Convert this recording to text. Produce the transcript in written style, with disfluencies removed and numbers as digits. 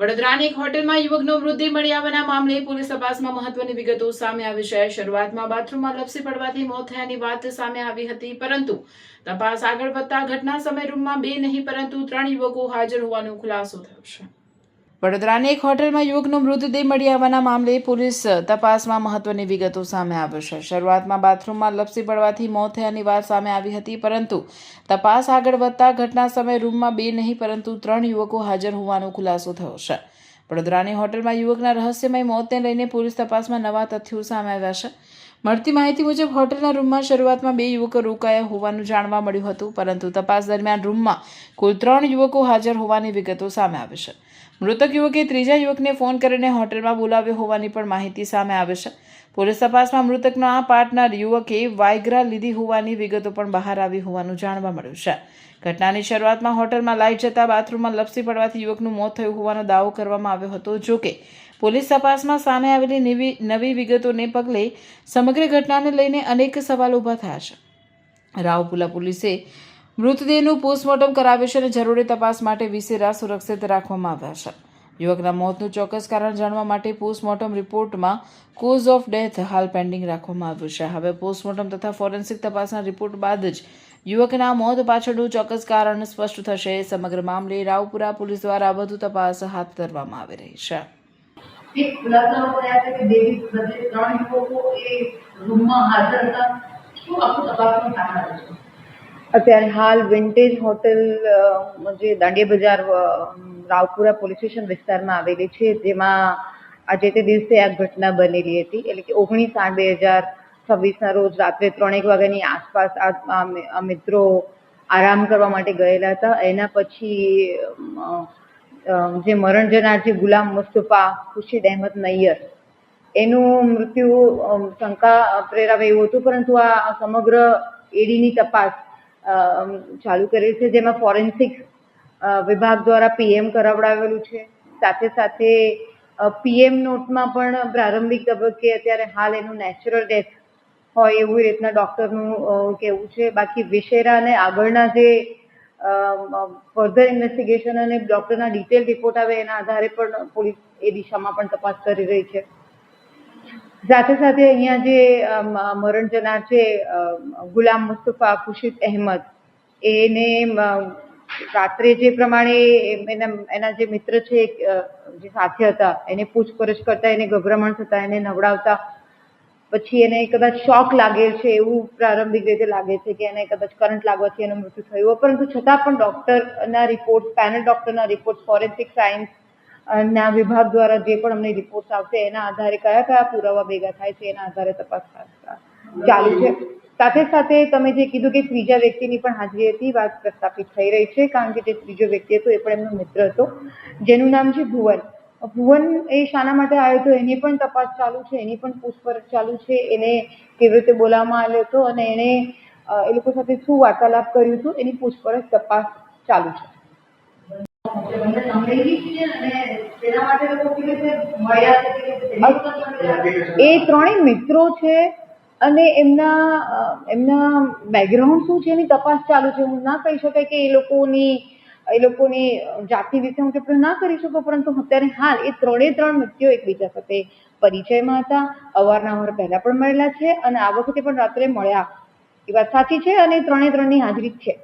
વડોદરાની એક હોટેલમાં યુવકનો મૃતદેહ મળી આવવાના મામલે પોલીસ તપાસમાં મહત્વની વિગતો સામે આવી છે. શરૂઆતમાં બાથરૂમમાં લપસી પડવાથી મોત થયાની વાત સામે આવી હતી, પરંતુ તપાસ આગળ વધતા ઘટના સમયે રૂમમાં 2 નહીં પરંતુ 3 યુવકો હાજર હોવાનો ખુલાસો થયો છે. વડોદરાની એક હોટેલમાં યુવકનો મૃતદેહ મળી આવવાના મામલે પોલીસ તપાસમાં મહત્વની વિગતો સામે આવી છે. શરૂઆતમાં બાથરૂમમાં લપસી પડવાથી મોત થયાની વાત સામે આવી હતી, પરંતુ તપાસ આગળ વધતા ઘટના સમયે રૂમમાં 2 નહીં પરંતુ 3 યુવકો હાજર હોવાનો ખુલાસો થયો છે. વડોદરાની હોટલમાં યુવકના રહસ્યમય મોતને લઈને પોલીસ તપાસમાં નવા તથ્યો સામે આવ્યા છે. મળતી માહિતી મુજબ હોટલના રૂમમાં શરૂઆતમાં 2 યુવકો રોકાયા હોવાનું જાણવા મળ્યું હતું, પરંતુ તપાસ દરમિયાન રૂમમાં કુલ 3 યુવકો હાજર હોવાની વિગતો સામે આવી છે. મૃતક યુવકે ત્રીજા યુવકને ફોન કરીને હોટલમાં બોલાવ્યો હોવાની પણ માહિતી સામે આવે છે. પોલીસ તપાસમાં મૃતકનો આ પાર્ટનર યુવકે વાયગ્રા લીધી હોવાની વિગતો પણ બહાર આવી હોવાનું જાણવા મળ્યું છે. ઘટનાની શરૂઆતમાં હોટલમાં લાઇટ જતા બાથરૂમમાં લપસી પડવાથી યુવકનું મોત થયું હોવાનો દાવો કરવામાં આવ્યો હતો. જોકે પોલીસ તપાસમાં સામે આવેલી નવી વિગતોને પગલે સમગ્ર ઘટનાને લઈને અનેક સવાલો ઊભા થયા છે. રાવપુરા પોલીસે મૃતદેહનું પોસ્ટમોર્ટમ કરાવ્યું છે અને જરૂરી તપાસ માટે વિશેષ સુરક્ષિત રાખવામાં આવ્યા છે. યુવકના મોતનું ચોક્કસ કારણ જાણવા માટે પોસ્ટમોર્ટમ રિપોર્ટમાં કોઝ ઓફ ડેથ હાલ પેન્ડિંગ રાખવામાં આવ્યું છે. હવે પોસ્ટમોર્ટમ તથા ફોરેન્સિક તપાસના રિપોર્ટ બાદ જ યુવકના મોત પાછળનું ચોક્કસ કારણ સ્પષ્ટ થશે. સમગ્ર મામલે રાવપુરા પોલીસ દ્વારા વધુ તપાસ હાથ ધરવામાં આવી રહી છે. એક ખુલાસાઓ થયા છે કે ડેવિડ બદલે 3 યુવકો એ રૂમમાં હાજર હતા. શું આખું તપાસનું કારણ આવે છે? અત્યારે હાલ વિન્ટેજ હોટેલ જે દાંડિયા બજાર રાવપુરા પોલીસ સ્ટેશન વિસ્તારમાં આવેલી છે, જેમાં આજે તે દિવસે આ ઘટના બનેલી હતી. એટલે કે 19/8/2026ના રોજ રાત્રે 3-1 વાગ્યાની આસપાસ આ મિત્રો આરામ કરવા માટે ગયેલા હતા. એના પછી જે મરણ જનાર છે ગુલામ મુસ્તફા ખુશીદ અહેમદ નૈયર, એનું મૃત્યુ શંકા પ્રેરાવે એવું હતું, પરંતુ આ સમગ્ર ઈડીની તપાસ ચાલુ કરી છે, જેમાં ફોરેન્સિક વિભાગ દ્વારા PM કરાવડાવેલું છે. સાથે સાથે PM નોટમાં પણ પ્રારંભિક તબક્કે અત્યારે હાલ એનું નેચરલ ડેથ હોય એવી રીતના ડૉક્ટરનું કહેવું છે. બાકી વિશેરા અને આગળના જે ફર્ધર ઇન્વેસ્ટિગેશન અને ડૉક્ટરના ડિટેલ રિપોર્ટ આવે એના આધારે પણ પોલીસ એ દિશામાં પણ તપાસ કરી રહી છે. સાથે સાથે અહીંયા જે મરણ જનાર છે ગુલામ મુસ્તફા ખુશીદ અહેમદ, એને રાત્રે જે પ્રમાણે એના જે મિત્ર છે જે સાથે હતા એને પૂછપરછ કરતા એને ગભરામણ થતા એને નવડાવતા પછી એને કદાચ શોક લાગે છે એવું પ્રારંભિક રીતે લાગે છે કે એને કદાચ કરંટ લાગવાથી એનું મૃત્યુ થયું, પરંતુ છતાં પણ ડૉક્ટરના રિપોર્ટ, પેનલ ડૉક્ટરના રિપોર્ટ, ફોરેન્સિક સાયન્સ ના વિભાગ દ્વારા જે પણ અમને રિપોર્ટ આવશે એના આધારે કયા પુરાવા ભેગા થાય છે એના આધારે તપાસ ચાલુ છે. સાથે સાથે તમે જે કીધું કે ત્રીજા વ્યક્તિની પણ હાજરી હતી, વાત પ્રસ્થાપિત થઈ રહી છે, કારણ કે જે ત્રીજો વ્યક્તિ હતો એ પણ એમનો મિત્ર હતો, જેનું નામ છે ભુવન. ભુવન એ શાના માટે આવ્યો હતો એની પણ તપાસ ચાલુ છે, એની પણ પૂછપરછ ચાલુ છે. એને કેવી રીતે બોલાવવામાં આવ્યો હતો અને એને એ લોકો સાથે શું વાર્તાલાપ કર્યું હતું એની પૂછપરછ તપાસ ચાલુ છે. એ 3 મિત્રો છે અને એમના બેકગ્રાઉન્ડ શું છે એની તપાસ ચાલુ છે. હું ના કહી શકાય કે એ લોકોની જાતિ વિશે હું ટિપ્પણી ના કરી શકું, પરંતુ અત્યારે હાલ એ 3 મિત્રો એકબીજા સાથે પરિચયમાં હતા, અવારનવાર પહેલા પણ મળેલા છે અને આ વખતે પણ રાત્રે મળ્યા એ વાત સાચી છે અને 3ની હાજરી છે.